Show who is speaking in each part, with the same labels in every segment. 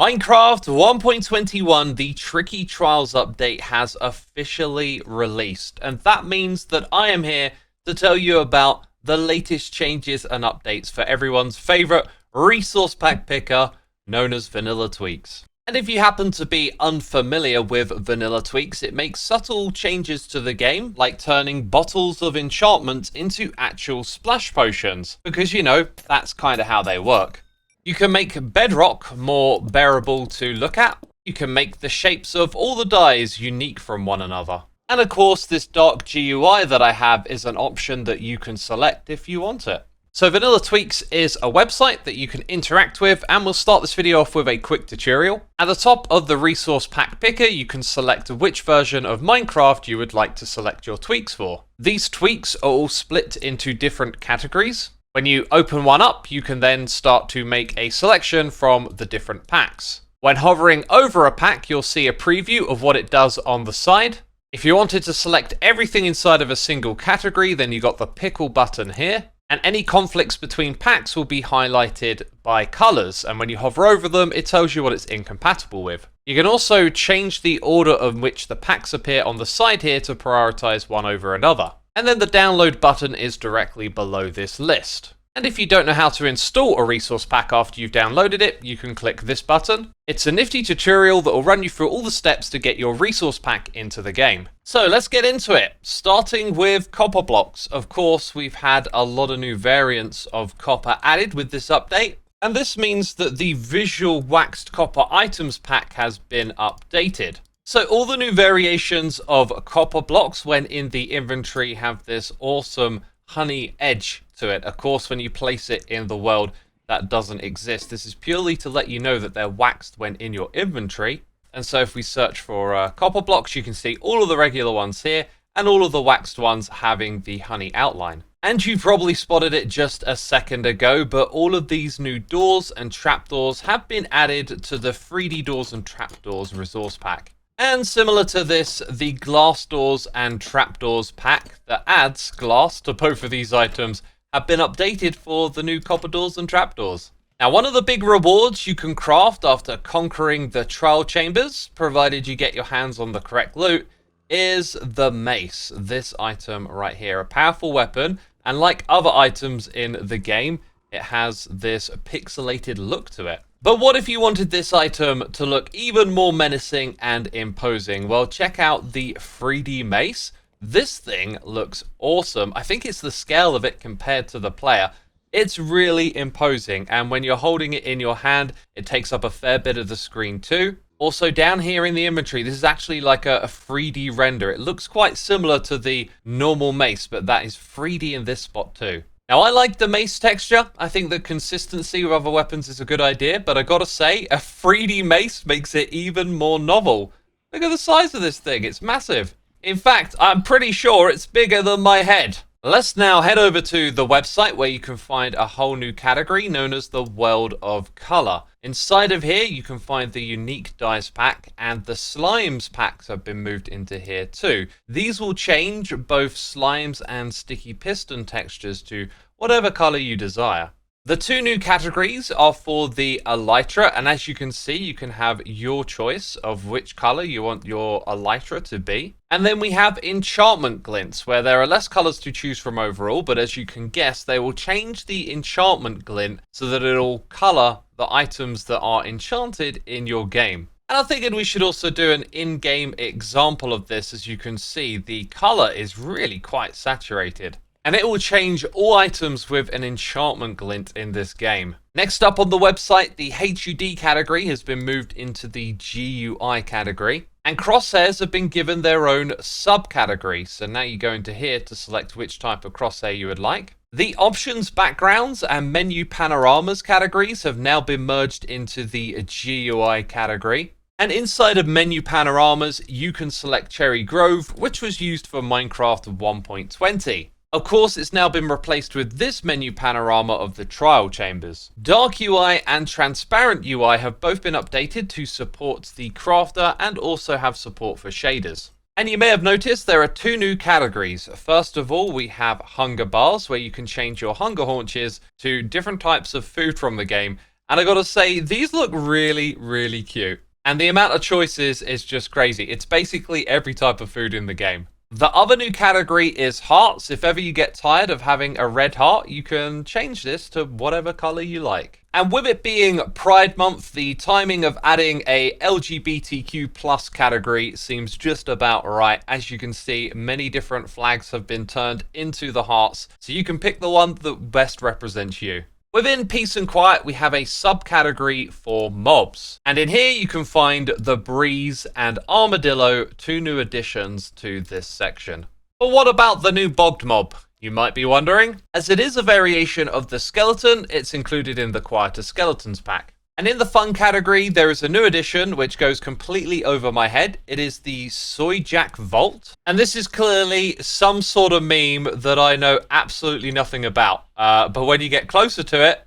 Speaker 1: Minecraft 1.21, the Tricky Trials update has officially released, and that means that I am here to tell you about the latest changes and updates for everyone's favorite resource pack picker, known as Vanilla Tweaks. And if you happen to be unfamiliar with Vanilla Tweaks, it makes subtle changes to the game, like turning bottles of enchantment into actual splash potions, because you know, that's kind of how they work. You can make bedrock more bearable to look at. You can make the shapes of all the dyes unique from one another. And of course, this dark GUI that I have is an option that you can select if you want it. So Vanilla Tweaks is a website that you can interact with, and we'll start this video off with a quick tutorial. At the top of the resource pack picker, you can select which version of Minecraft you would like to select your tweaks for. These tweaks are all split into different categories. When you open one up, you can then start to make a selection from the different packs. When hovering over a pack, you'll see a preview of what it does on the side. If you wanted to select everything inside of a single category, then you got the pickle button here. And any conflicts between packs will be highlighted by colors, and when you hover over them, it tells you what it's incompatible with. You can also change the order in which the packs appear on the side here to prioritize one over another. And then the download button is directly below this list. And if you don't know how to install a resource pack after you've downloaded it, you can click this button. It's a nifty tutorial that will run you through all the steps to get your resource pack into the game. So let's get into it, starting with copper blocks. Of course, we've had a lot of new variants of copper added with this update. And this means that the visual waxed copper items pack has been updated. So all the new variations of copper blocks when in the inventory have this awesome honey edge to it. Of course, when you place it in the world, that doesn't exist. This is purely to let you know that they're waxed when in your inventory. And so if we search for copper blocks, you can see all of the regular ones here and all of the waxed ones having the honey outline. And you probably spotted it just a second ago, but all of these new doors and trapdoors have been added to the 3D doors and trapdoors resource pack. And similar to this, the glass doors and trapdoors pack that adds glass to both of these items have been updated for the new copper doors and trapdoors. Now, one of the big rewards you can craft after conquering the trial chambers, provided you get your hands on the correct loot, is the Mace. This item right here, a powerful weapon, and like other items in the game, it has this pixelated look to it. But what if you wanted this item to look even more menacing and imposing? Well, check out the 3D Mace. This thing looks awesome. I think it's the scale of it compared to the player. It's really imposing, and when you're holding it in your hand, it takes up a fair bit of the screen too. Also, down here in the inventory, this is actually like a 3D render. It looks quite similar to the normal Mace, but that is 3D in this spot too. Now, I like the Mace texture. I think the consistency with other weapons is a good idea, but I gotta say, a 3D Mace makes it even more novel. Look at the size of this thing, it's massive. In fact, I'm pretty sure it's bigger than my head. Let's now head over to the website where you can find a whole new category known as the World of Color. Inside of here, you can find the unique dyes pack, and the slimes packs have been moved into here too. These will change both slimes and sticky piston textures to whatever color you desire. The two new categories are for the elytra, and as you can see, you can have your choice of which color you want your elytra to be. And then we have enchantment glints, where there are less colors to choose from overall, but as you can guess, they will change the enchantment glint so that it'll color the items that are enchanted in your game. And I figured we should also do an in-game example of this. As you can see, the color is really quite saturated. And it will change all items with an enchantment glint in this game. Next up on the website, the HUD category has been moved into the GUI category. And crosshairs have been given their own subcategory. So now you go into here to select which type of crosshair you would like. The options, backgrounds, and menu panoramas categories have now been merged into the GUI category. And inside of menu panoramas, you can select Cherry Grove, which was used for Minecraft 1.20. Of course, it's now been replaced with this menu panorama of the trial chambers. Dark UI and transparent UI have both been updated to support the crafter and also have support for shaders. And you may have noticed there are two new categories. First of all, we have hunger bars, where you can change your hunger haunches to different types of food from the game, And I gotta say, these look really, really cute. And the amount of choices is just crazy. It's basically every type of food in the game. The other new category is hearts. If ever you get tired of having a red heart, you can change this to whatever color you like. And with it being Pride Month, the timing of adding a LGBTQ plus category seems just about right. As you can see, many different flags have been turned into the hearts, so you can pick the one that best represents you. Within Peace and Quiet, we have a subcategory for mobs. And in here, you can find the Breeze and Armadillo, 2 new additions to this section. But what about the new Bogged mob? You might be wondering. As it is a variation of the skeleton, it's included in the Quieter Skeletons pack. And in the fun category, there is a new addition which goes completely over my head. It is the Soy Jack Vault. And this is clearly some sort of meme that I know absolutely nothing about. But when you get closer to it,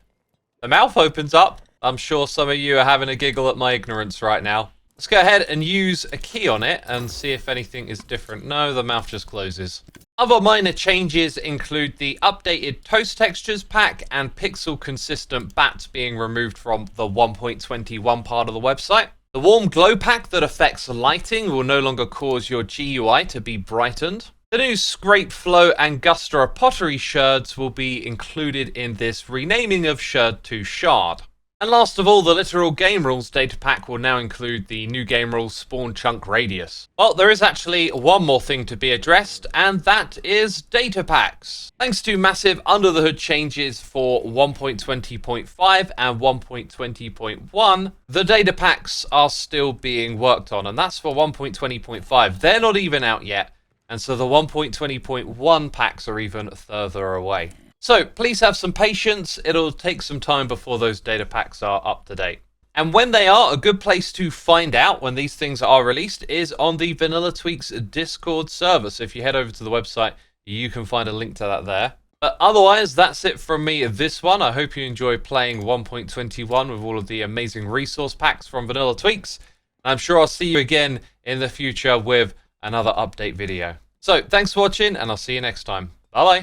Speaker 1: the mouth opens up. I'm sure some of you are having a giggle at my ignorance right now. Let's go ahead and use a key on it and see if anything is different. No, the mouth just closes. Other minor changes include the updated toast textures pack and pixel consistent bats being removed from the 1.21 part of the website. The warm glow pack that affects lighting will no longer cause your GUI to be brightened. The new Scrape Flow and Gustra Pottery shards will be included in this renaming of shard to shard. And last of all, the literal game rules data pack will now include the new game rules spawn chunk radius. Well, there is actually one more thing to be addressed, and that is data packs. Thanks to massive under the hood changes for 1.20.5 and 1.20.1, the data packs are still being worked on, and that's for 1.20.5. They're not even out yet, and so the 1.20.1 packs are even further away. So please have some patience. It'll take some time before those data packs are up to date. And when they are, a good place to find out when these things are released is on the Vanilla Tweaks Discord server. So if you head over to the website, you can find a link to that there. But otherwise, that's it from me this one. I hope you enjoy playing 1.21 with all of the amazing resource packs from Vanilla Tweaks. And I'm sure I'll see you again in the future with another update video. So thanks for watching, and I'll see you next time. Bye-bye.